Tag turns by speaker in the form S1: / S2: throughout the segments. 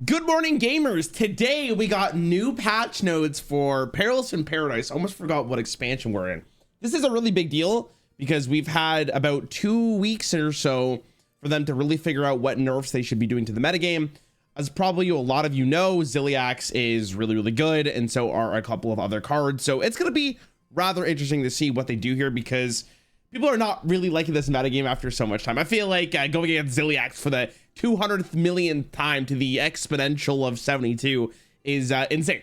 S1: Good morning, gamers. Today we got new patch notes for Perilous in Paradise. Almost forgot what expansion we're in. This is a really big deal because we've had about 2 weeks or so for them to really figure out what nerfs they should be doing to the metagame. As probably a lot of you know, Zelc is really good, and so are a couple of other cards. So it's going to be rather interesting to see what they do here because people are not really liking this metagame after so much time. I feel like going against Zelc for the 200th millionth time to the exponential of 72 is insane.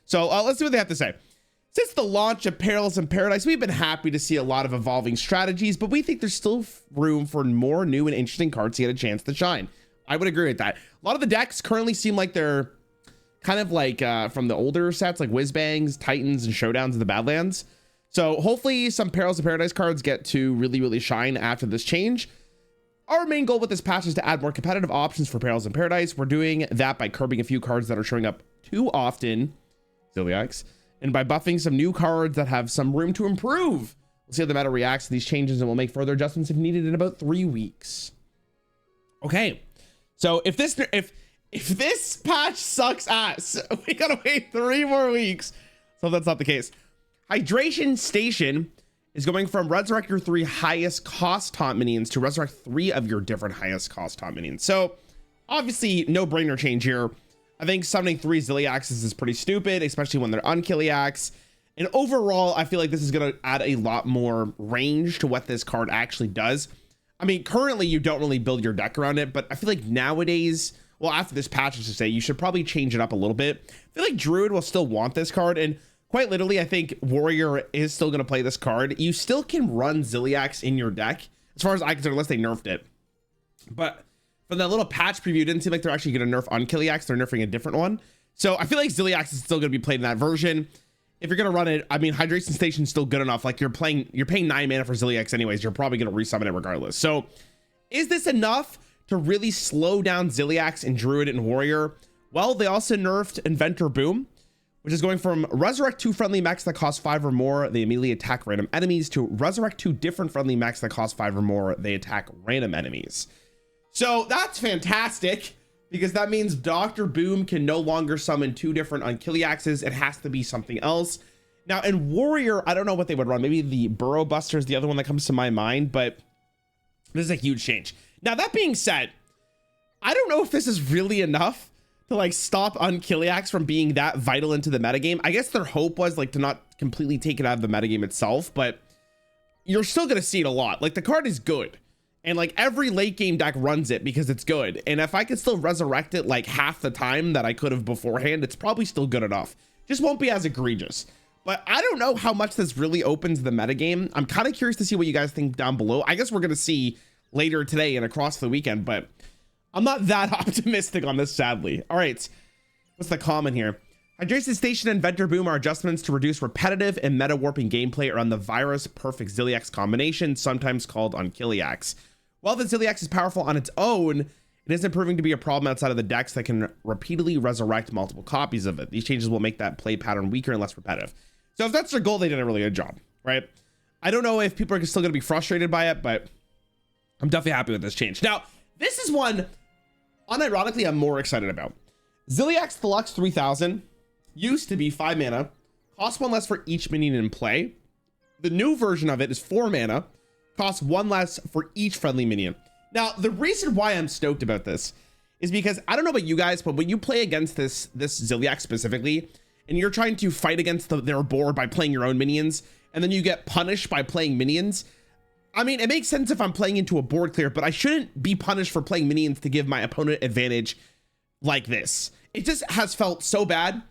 S1: So let's see what they have to say. Since the launch of Perilous in Paradise, we've been happy to see a lot of evolving strategies, but we think there's still room for more new and interesting cards to get a chance to shine. I would agree with that. A lot of the decks currently seem like they're kind of like from the older sets, like Whizbangs, Titans, and Showdowns of the Badlands. So hopefully some Perilous in Paradise cards get to really shine after this change. Our main goal with this patch is to add more competitive options for Perilous in Paradise. We're doing that by curbing a few cards that are showing up too often, Zelc, and by buffing some new cards that have some room to improve. We'll see how the meta reacts to these changes, and we'll make further adjustments if needed in about 3 weeks. Okay, so if this patch sucks ass, we gotta wait 3 more weeks. So that's not the case. Hydration Station is going from resurrect your 3 highest cost taunt minions to resurrect 3 of your different highest cost taunt minions. So obviously no brainer change here. I think summoning 3 Zelc is pretty stupid, especially when they're unkilliacs. And overall, I feel like this is going to add a lot more range to what this card actually does. I mean, currently you don't really build your deck around it, but I feel like nowadays, well, after this patch, I should say, you should probably change it up a little bit. I feel like Druid will still want this card, and quite literally, I think Warrior is still going to play this card. You still can run Zelc in your deck, as far as I consider, unless they nerfed it. But from that little patch preview, it didn't seem like they're actually going to nerf unkilliacs. They're nerfing a different one. So I feel like Zelc is still going to be played in that version. If you're going to run it, I mean, Hydration Station is still good enough. Like you're paying 9 mana for Zelc anyways. You're probably going to resummon it regardless. So is this enough to really slow down Zelc and Druid and Warrior? Well, they also nerfed Ventor Boom, which is going from resurrect 2 friendly mechs that cost 5 or more, they immediately attack random enemies, to resurrect 2 different friendly mechs that cost 5 or more, they attack random enemies. So that's fantastic, because that means Dr. Boom can no longer summon 2 different unkilliaxes. It has to be something else. Now in Warrior, I don't know what they would run. Maybe the Burrow Buster is the other one that comes to my mind, but this is a huge change. Now that being said, I don't know if this is really enough to like stop unkilliacs from being that vital into the metagame. I guess their hope was like to not completely take it out of the metagame itself, but you're still gonna see it a lot. Like the card is good, and like every late game deck runs it because it's good. And if I could still resurrect it like half the time that I could have beforehand, it's probably still good enough. Just won't be as egregious. But I don't know how much this really opens the metagame. I'm kind of curious to see what you guys think down below. I guess we're gonna see later today and across the weekend, but I'm not that optimistic on this, sadly. All right, what's the comment here? Hydration Station and Ventor Boom are adjustments to reduce repetitive and meta warping gameplay around the virus perfect Zelc combination, sometimes called unkilliacs. While the Zelc is powerful on its own, it isn't proving to be a problem outside of the decks that can repeatedly resurrect multiple copies of it. These changes will make that play pattern weaker and less repetitive. So if that's their goal, they did a really good job, right? I don't know if people are still going to be frustrated by it, but I'm definitely happy with this change. Now, this is one, unironically, I'm more excited about. Zelc Deluxe 3000 used to be 5 mana, costs 1 less for each minion in play. The new version of it is 4 mana, costs 1 less for each friendly minion. Now, the reason why I'm stoked about this is because I don't know about you guys, but when you play against this Zelc specifically, and you're trying to fight against their board by playing your own minions, and then you get punished by playing minions, I mean, it makes sense if I'm playing into a board clear, but I shouldn't be punished for playing minions to give my opponent advantage like this. It just has felt so bad,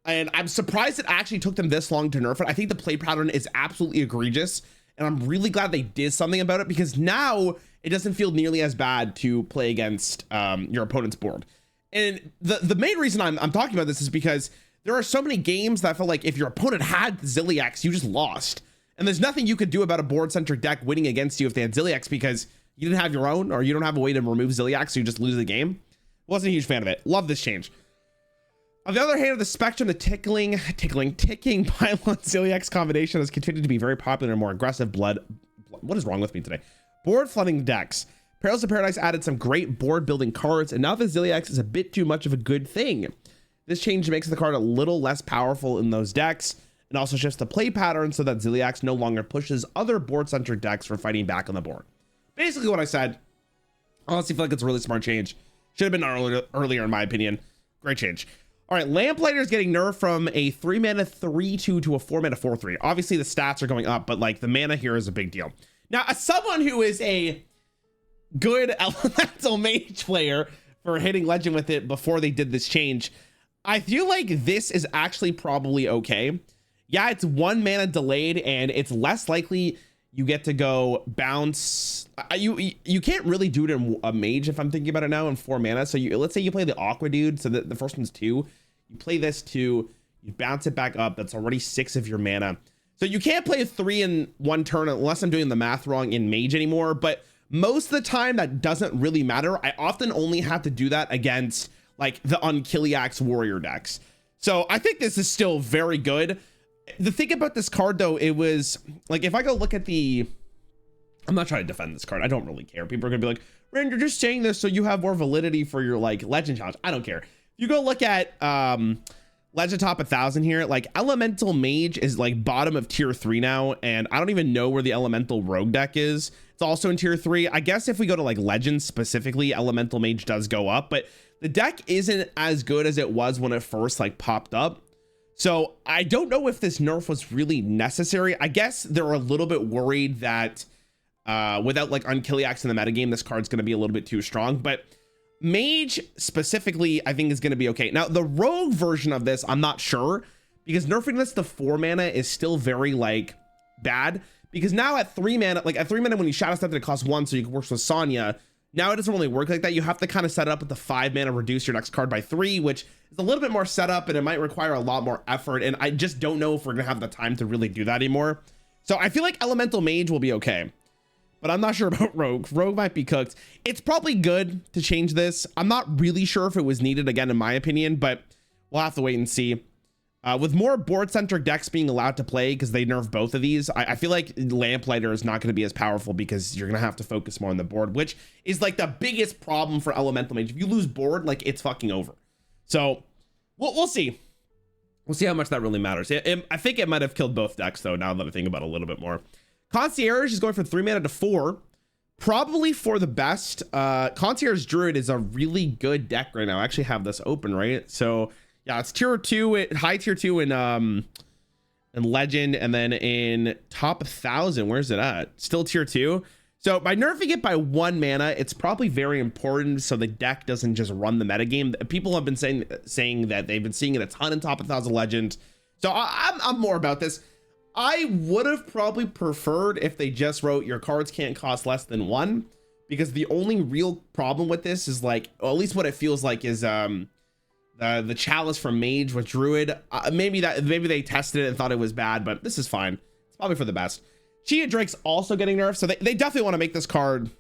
S1: and I'm surprised it actually took them this long to nerf it. I think the play pattern is absolutely egregious, and I'm really glad they did something about it, because now it doesn't feel nearly as bad to play against your opponent's board. And the main reason I'm talking about this is because there are so many games that I feel like if your opponent had Zelc, you just lost. And there's nothing you could do about a board-centric deck winning against you if they had Zelc, because you didn't have your own, or you don't have a way to remove Zelc, so you just lose the game. Wasn't a huge fan of it. Love this change. On the other hand of the spectrum, the ticking pylon Zelc combination has continued to be very popular in more aggressive what is wrong with me today? Board flooding decks. Perils of Paradise added some great board building cards, and now the Ziliax is a bit too much of a good thing. This change makes the card a little less powerful in those decks, and also shifts the play pattern so that Ziliax no longer pushes other board-centric decks from fighting back on the board. Basically what I said. Honestly, feel like it's a really smart change. Should have been earlier in my opinion. Great change. All right, Lamplighter is getting nerfed from a 3-mana 3/2 to a 4-mana 4/3. Obviously, the stats are going up, but like the mana here is a big deal. Now, as someone who is a good elemental mage player for hitting legend with it before they did this change, I feel like this is actually probably okay. Yeah, it's 1 mana delayed, and it's less likely you get to go bounce. You can't really do it in a mage if I'm thinking about it now in 4 mana. So let's say you play the Aqua Dude, so the first one's 2. You play this 2, you bounce it back up. That's already 6 of your mana. So you can't play a 3 in 1 turn unless I'm doing the math wrong in mage anymore. But most of the time that doesn't really matter. I often only have to do that against like the Unkiliax warrior decks. So I think this is still very good. The thing about this card though, it was like, if I go look at the, I'm not trying to defend this card. I don't really care. People are gonna be like, Ren, you're just saying this so you have more validity for your like legend challenge. I don't care. You go look at legend top 1000 here, like elemental mage is like bottom of tier 3 now. And I don't even know where the elemental rogue deck is. It's also in tier 3. I guess if we go to like legends specifically, elemental mage does go up, but the deck isn't as good as it was when it first like popped up. So I don't know if this nerf was really necessary. I guess they're a little bit worried that without like Unkiliax in the metagame, this card's going to be a little bit too strong, but mage specifically, I think is going to be okay. Now the rogue version of this, I'm not sure, because nerfing this to 4 mana is still very like bad, because now at 3 mana, like at 3 mana when you shadow step, it costs 1, so you can work with Sonya. Now it doesn't really work like that. You have to kind of set it up with the 5 mana, reduce your next card by 3, which is a little bit more setup, and it might require a lot more effort. And I just don't know if we're gonna have the time to really do that anymore. So I feel like elemental mage will be okay, but I'm not sure about rogue. Rogue might be cooked. It's probably good to change this. I'm not really sure if it was needed, again, in my opinion, but we'll have to wait and see. With more board-centric decks being allowed to play, because they nerf both of these, I feel like Lamplighter is not going to be as powerful because you're going to have to focus more on the board, which is like the biggest problem for Elemental Mage. If you lose board, like it's fucking over. So we'll see. We'll see how much that really matters. I think it might have killed both decks, though, now that I think about it a little bit more. Concierge is going from 3 mana to 4. Probably for the best. Concierge Druid is a really good deck right now. I actually have this open, right? So yeah, it's tier 2, high tier 2 in legend, and then in top 1000, where's it at? Still tier 2. So by nerfing it by 1 mana, it's probably very important so the deck doesn't just run the metagame. People have been saying that they've been seeing it a ton in top 1000 legend. So I'm more about this. I would have probably preferred if they just wrote your cards can't cost less than 1, because the only real problem with this is like, or at least what it feels like is the chalice from mage with druid. Maybe they tested it and thought it was bad, but this is fine. It's probably for the best. Chia Drake's also getting nerfed, so they definitely want to make this card,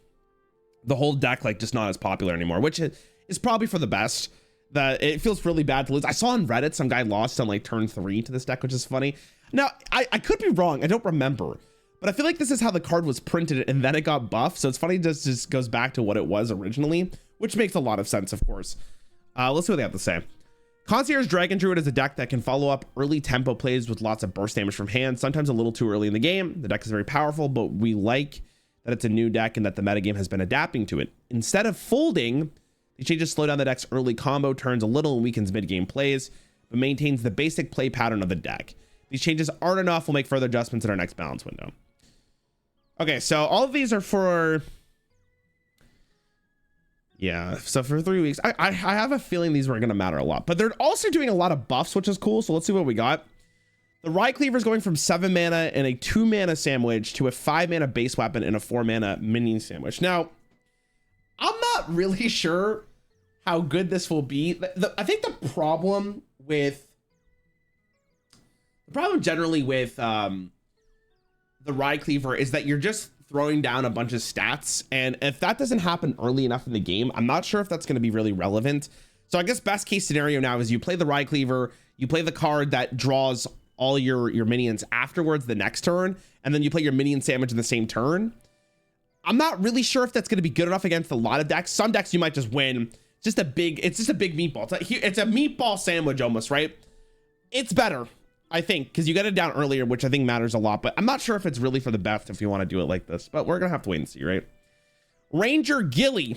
S1: the whole deck, like just not as popular anymore, which is probably for the best. It feels really bad to lose. I saw on Reddit some guy lost on like turn 3 to this deck, which is funny. Now I could be wrong, I don't remember, but I feel like this is how the card was printed and then it got buffed, so it's funny. It just goes back to what it was originally, which makes a lot of sense, of course. Let's see what they have to say. Concierge Dragon Druid is a deck that can follow up early tempo plays with lots of burst damage from hand, sometimes a little too early in the game. The deck is very powerful, but we like that it's a new deck and that the metagame has been adapting to it. Instead of folding, the changes slow down the deck's early combo turns a little and weakens mid-game plays, but maintains the basic play pattern of the deck. These changes aren't enough. We'll make further adjustments in our next balance window. Okay, so all of these are for... yeah, so for 3 weeks, I have a feeling these were going to matter a lot, but they're also doing a lot of buffs, which is cool. So let's see what we got. The Rye Cleaver is going from 7 mana and a 2 mana sandwich to a 5 mana base weapon and a 4 mana minion sandwich. Now, I'm not really sure how good this will be. I think the problem generally with the Rye Cleaver is that you're just throwing down a bunch of stats, and if that doesn't happen early enough in the game, I'm not sure if that's going to be really relevant. So I guess best case scenario now is you play the Rye Cleaver, you play the card that draws all your minions afterwards the next turn, and then you play your minion sandwich in the same turn. I'm not really sure if that's going to be good enough against a lot of decks. Some decks you might just win. It's just a big meatball. It's a meatball sandwich almost, right? It's better, I think, because you got it down earlier, which I think matters a lot, but I'm not sure if it's really for the best if you want to do it like this, but we're going to have to wait and see, right? Ranger Gilly.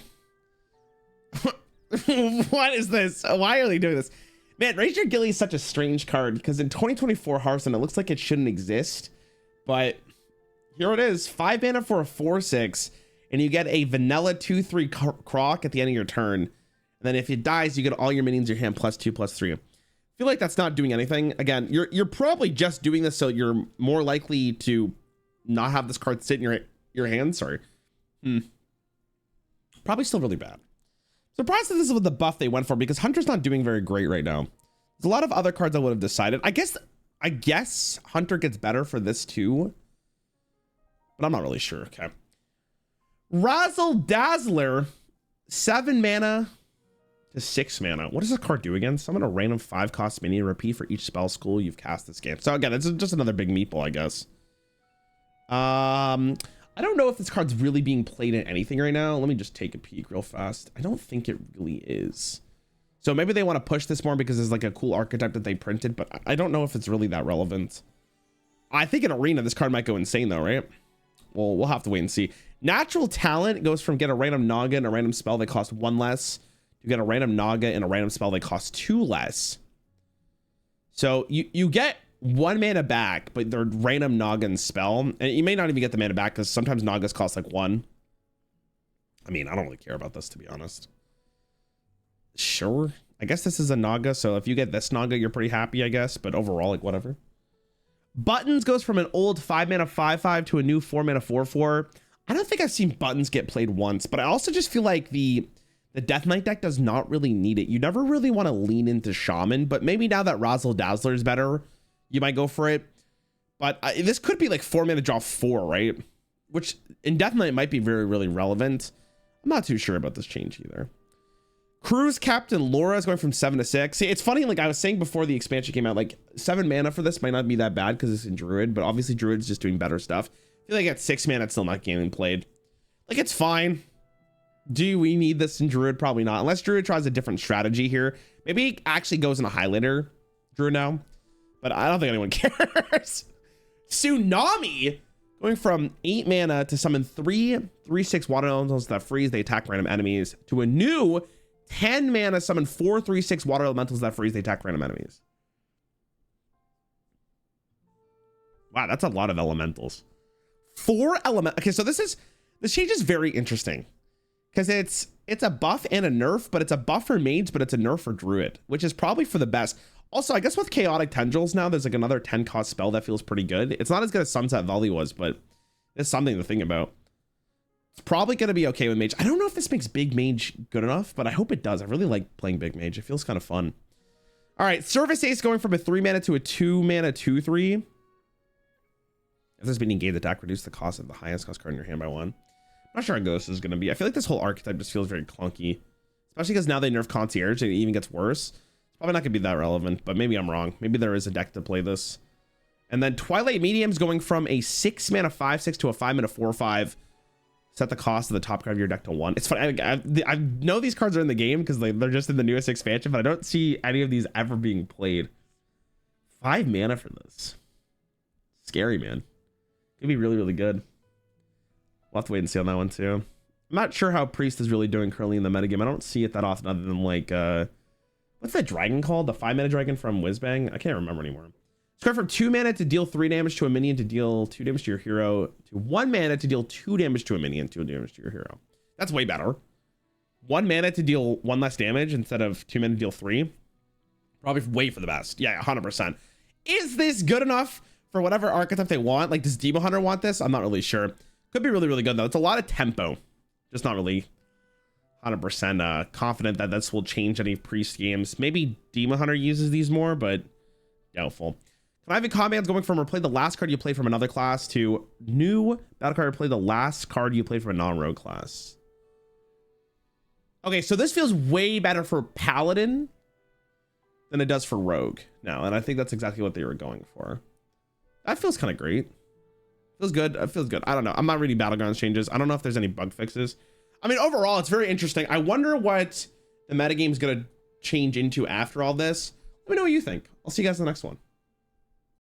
S1: What is this? Why are they doing this? Man, Ranger Gilly is such a strange card because in 2024 Hearthstone, it looks like it shouldn't exist, but here it is. 5 mana for a 4/6, and you get a vanilla 2/3 croc at the end of your turn. And then if it dies, you get all your minions in your hand +2/+3. I feel like that's not doing anything. Again, you're probably just doing this so you're more likely to not have this card sit in your hand. Sorry. Probably still really bad. Surprised that this is what the buff they went for because Hunter's not doing very great right now. There's a lot of other cards I would have decided. I guess Hunter gets better for this too, but I'm not really sure. Okay. Razzle Dazzler, 7 mana to 6 mana. What does this card do again? Summon a random 5-cost minion, repeat for each spell school you've cast this game. So again, it's just another big meatball, I guess. I don't know if this card's really being played in anything right now. Let me just take a peek real fast. I don't think it really is. So maybe they want to push this more because there's like a cool archetype that they printed, but I don't know if it's really that relevant. I think in Arena, this card might go insane though, right? Well, we'll have to wait and see. Natural Talent goes from get a random Naga and a random spell that costs 1 less to get a random Naga and a random spell that costs 2 less. So you get 1 mana back, but they're random Naga and spell, and you may not even get the mana back because sometimes Nagas cost like 1. I mean, I don't really care about this, to be honest. Sure, I guess this is a Naga, so if you get this Naga, you're pretty happy, I guess, but overall, like, whatever. Buttons goes from an old 5 mana 5/5 to a new 4 mana 4/4. I don't think I've seen Buttons get played once, but I also just feel like the Death Knight deck does not really need it. You never really want to lean into Shaman, but maybe now that Razzle Dazzler is better, you might go for it. But this could be like 4 mana draw 4, right? Which in Death Knight might be very, really relevant. I'm not too sure about this change either. Cruise Captain Laura is going from 7 to 6. See, it's funny, like I was saying before the expansion came out, like 7 mana for this might not be that bad because it's in Druid, but obviously Druid's just doing better stuff. I feel like at 6 mana, it's still not getting played. Like, it's fine. Do we need this in Druid? Probably not. Unless Druid tries a different strategy here. Maybe it actually goes in a highlighter Druid now. But I don't think anyone cares. Tsunami going from 8 mana to summon 3/3/6 water elementals that freeze. They attack random enemies to a new 10 mana summon 4/3/6 water elementals that freeze. They attack random enemies. Wow, that's a lot of elementals. 4 element. Okay, so this change is very interesting because it's a buff and a nerf, but it's a buff for mage, but it's a nerf for druid, which is probably for the best. Also, I guess with chaotic tendrils now, there's like another 10 cost spell that feels pretty good. It's not as good as Sunset Volley was, but it's something to think about. It's probably going to be okay with mage. I don't know if this makes big mage good enough, but I hope it does. I really like playing big mage. It feels kind of fun. All right, Service Ace going from a 3 mana to a 2 mana 2/3. If this being engaged attack, reduce the cost of the highest cost card in your hand by 1. I'm not sure how good this is going to be. I feel like this whole archetype just feels very clunky, especially because now they nerf Concierge and it even gets worse. It's probably not going to be that relevant, but maybe I'm wrong. Maybe there is a deck to play this. And then Twilight Medium's going from a 6 mana 5/6 to a 5 mana 4/5. Set the cost of the top card of your deck to 1. It's funny. I know these cards are in the game because they're just in the newest expansion, but I don't see any of these ever being played. 5 mana for this. Scary, man. Could be really, really good. We'll have to wait and see on that one too. I'm not sure how Priest is really doing currently in the metagame. I don't see it that often other than like, what's that dragon called? The 5 mana dragon from Whizbang? I can't remember anymore. It's going from 2 mana to deal 3 damage to a minion to deal 2 damage to your hero, to 1 mana to deal 2 damage to a minion, 2 damage to your hero. That's way better. 1 mana to deal 1 less damage instead of 2 mana to deal 3. Probably way for the best. Yeah, 100%. Is this good enough for whatever archetype they want? Like, does Demon Hunter want this? I'm not really sure. Could be really, really good though. It's a lot of tempo. Just not really 100% confident that this will change any Priest games. Maybe Demon Hunter uses these more, but doubtful. Conniving Commands going from replay the last card you played from another class to new battle card replay the last card you played from a non-rogue class. Okay, so this feels way better for Paladin than it does for Rogue now, and I think that's exactly what they were going for. That feels kind of great. Feels good. It feels good. I don't know. I'm not reading Battlegrounds changes. I don't know if there's any bug fixes. I mean, overall, it's very interesting. I wonder what the metagame is going to change into after all this. Let me know what you think. I'll see you guys in the next one.